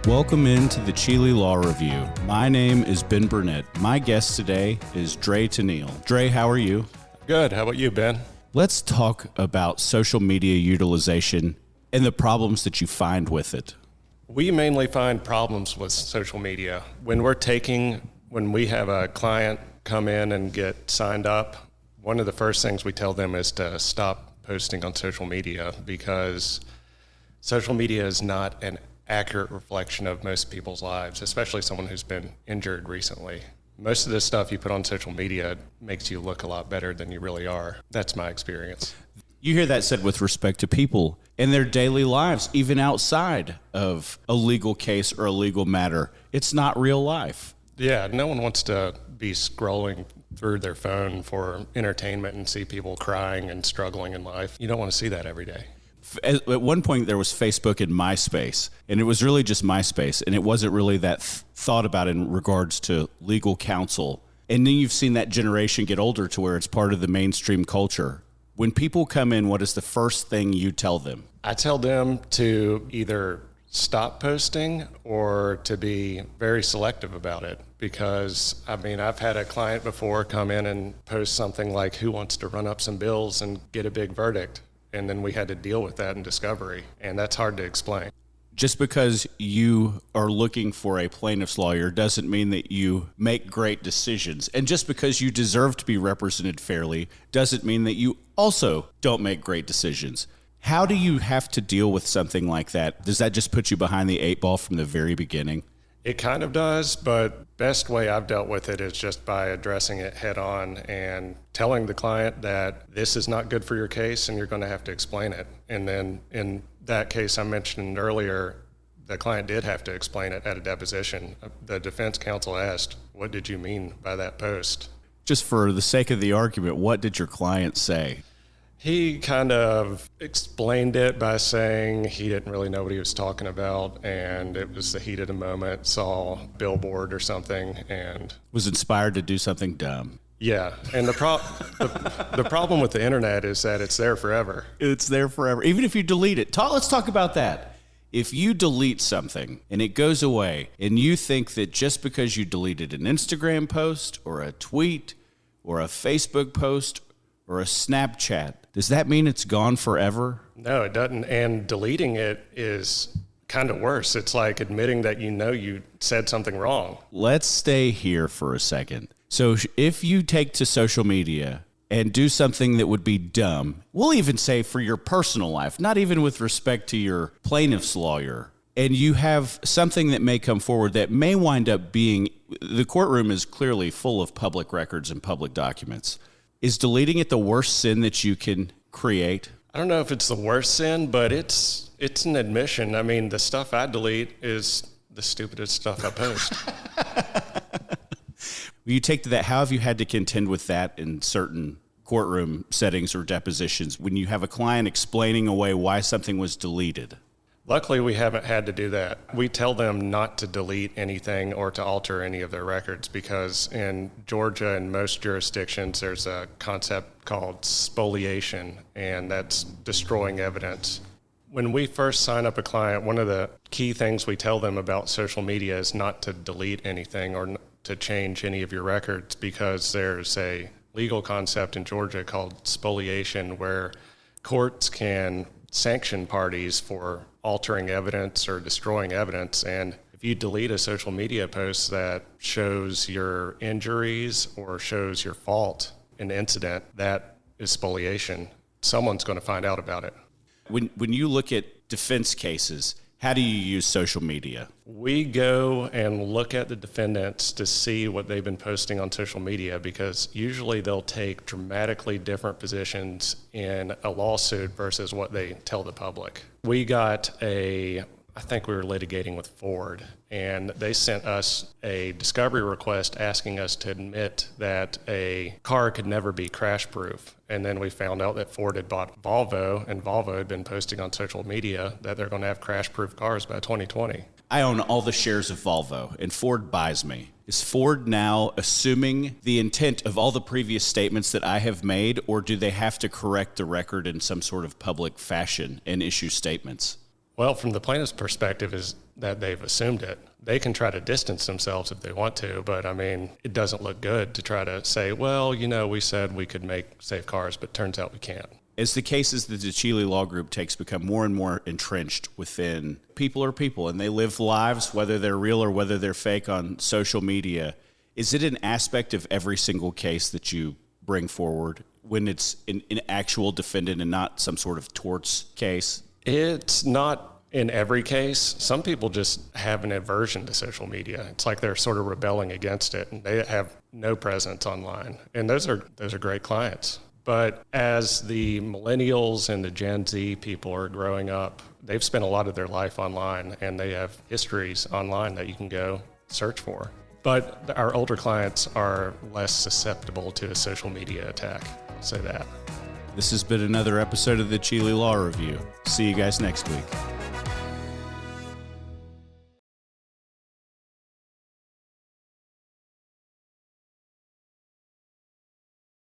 Welcome into the Cheeley Law Review. My name is Ben Burnett. My guest today is Dre Tennille. Dre, how are you? Good. How about you, Ben? Let's talk about social media utilization and the problems that you find with it. We mainly find problems with social media. When we have a client come in and get signed up, one of the first things we tell them is to stop posting on social media because social media is not an accurate reflection of most people's lives, especially someone who's been injured recently. Most of the stuff you put on social media makes you look a lot better than you really are. That's my experience. You hear that said with respect to people in their daily lives, even outside of a legal case or a legal matter. It's not real life. Yeah, no one wants to be scrolling through their phone for entertainment and see people crying and struggling in life. You don't want to see that every day. At one point, there was Facebook and MySpace, and it was really just MySpace, and it wasn't really that thought about in regards to legal counsel. And then you've seen that generation get older to where it's part of the mainstream culture. When people come in, what is the first thing you tell them? I tell them to either stop posting or to be very selective about it because, I've had a client before come in and post something like, who wants to run up some bills and get a big verdict? And then we had to deal with that in discovery, and that's hard to explain. Just because you are looking for a plaintiff's lawyer doesn't mean that you make great decisions. And just because you deserve to be represented fairly doesn't mean that you also don't make great decisions. How do you have to deal with something like that? Does that just put you behind the eight ball from the very beginning? It kind of does, but best way I've dealt with it is just by addressing it head on and telling the client that this is not good for your case and you're going to have to explain it. And then in that case I mentioned earlier, the client did have to explain it at a deposition. The defense counsel asked, what did you mean by that post? Just for the sake of the argument, what did your client say? He kind of explained it by saying he didn't really know what he was talking about, and it was the heat of the moment, saw a billboard or something, and was inspired to do something dumb. Yeah, and the problem with the internet is that it's there forever. It's there forever, even if you delete it. Let's talk about that. If you delete something and it goes away, and you think that just because you deleted an Instagram post or a tweet or a Facebook post or a Snapchat, does that mean it's gone forever? No, it doesn't. And deleting it is kind of worse. It's like admitting that you said something wrong. Let's stay here for a second. So if you take to social media and do something that would be dumb, we'll even say for your personal life, not even with respect to your plaintiff's lawyer, and you have something that may come forward that may wind up being, the courtroom is clearly full of public records and public documents. Is deleting it the worst sin that you can create? I don't know if it's the worst sin, but it's an admission. The stuff I delete is the stupidest stuff I post. When you take to that, how have you had to contend with that in certain courtroom settings or depositions when you have a client explaining away why something was deleted? Luckily, we haven't had to do that. We tell them not to delete anything or to alter any of their records because in Georgia and most jurisdictions, there's a concept called spoliation, and that's destroying evidence. When we first sign up a client, one of the key things we tell them about social media is not to delete anything or to change any of your records because there's a legal concept in Georgia called spoliation where courts can sanction parties for altering evidence or destroying evidence. And if you delete a social media post that shows your injuries or shows your fault in the incident, that is spoliation. Someone's going to find out about it. When you look at defense cases, how do you use social media? We go and look at the defendants to see what they've been posting on social media because usually they'll take dramatically different positions in a lawsuit versus what they tell the public. I think we were litigating with Ford, and they sent us a discovery request asking us to admit that a car could never be crash-proof. And then we found out that Ford had bought Volvo, and Volvo had been posting on social media that they're going to have crash-proof cars by 2020. I own all the shares of Volvo, and Ford buys me. Is Ford now assuming the intent of all the previous statements that I have made, or do they have to correct the record in some sort of public fashion and issue statements? Well, from the plaintiff's perspective, that they've assumed it. They can try to distance themselves if they want to, but I mean, it doesn't look good to try to say, well, we said we could make safe cars, but turns out we can't. As the cases that the Cheeley Law Group takes become more and more entrenched within, people are people, and they live lives, whether they're real or whether they're fake, on social media. Is it an aspect of every single case that you bring forward when it's an actual defendant and not some sort of torts case? It's not in every case. Some people just have an aversion to social media. It's like they're sort of rebelling against it, and they have no presence online. And those are great clients. But as the millennials and the Gen Z people are growing up, they've spent a lot of their life online, and they have histories online that you can go search for. But our older clients are less susceptible to a social media attack. I'll say that. This has been another episode of the Cheeley Law Review. See you guys next week.